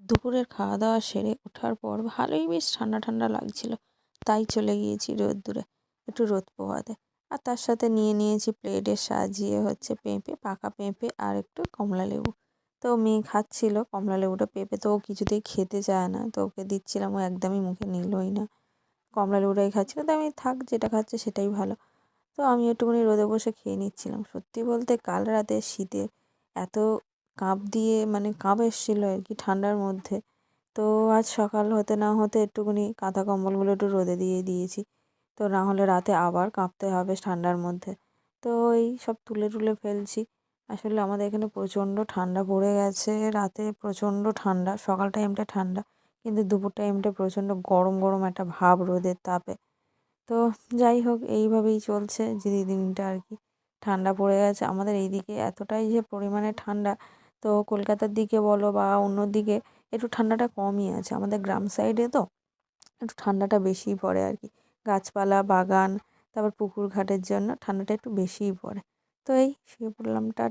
দুপুরের খাওয়া দাওয়া সেরে ওঠার পর ভালোই বেশ ঠান্ডা ঠান্ডা লাগছিল, তাই চলে গিয়েছি রোদ্দুরে একটু রোদ পোহাতে। আর তার সাথে নিয়ে নিয়েছি প্লেটে সাজিয়ে হচ্ছে পেঁপে, পাকা পেঁপে আর একটু কমলা লেবু। তো মেয়ে খাচ্ছিল কমলা লেবুটা, পেঁপে তো ও কিছুতেই খেতে চায় না, তো ওকে দিচ্ছিলাম, ও একদমই মুখে নিলই না, কমলা লেবুটাই খাচ্ছিল। তো আমি থাক, যেটা খাচ্ছে সেটাই ভালো। তো আমি একটুখানি রোদে বসে খেয়ে নিচ্ছিলাম। সত্যি বলতে কাল রাতে শীতে এত কাঁপ দিয়ে মানে কাঁপ এসেছিলো আর কি ঠান্ডার মধ্যে। তো আজ সকাল হতে না হতে একটুখানি কাঁথা কম্বলগুলো একটু রোদে দিয়ে দিয়েছি, তো না হলে রাতে আবার কাঁপতে হবে ঠান্ডার মধ্যে। তো এই সব তুলে টুলে ফেলছি। আসলে আমাদের এখানে প্রচণ্ড ঠান্ডা পড়ে গেছে, রাতে প্রচণ্ড ঠান্ডা, সকাল টাইমটা ঠান্ডা, কিন্তু দুপুর টাইমটা প্রচণ্ড গরম গরম একটা ভাব রোদের তাপে। তো যাই হোক, এইভাবেই চলছে যে দিনটা আর কি। ঠান্ডা পড়ে গেছে আমাদের এইদিকে, এতটাই যে পরিমাণে ঠান্ডা, তো কলকাতার দিকে বলো বা অন্য দিকে একটু ঠান্ডাটা কমই আছে। আমাদের গ্রাম সাইডে তো একটু ঠান্ডাটা বেশিই পড়ে আর কি। গাছপালা, বাগান, তারপর পুকুর ঘাটের জন্য ঠান্ডাটা একটু বেশিই পড়ে। তো এই শুয়ে পড়লাম, টাটা।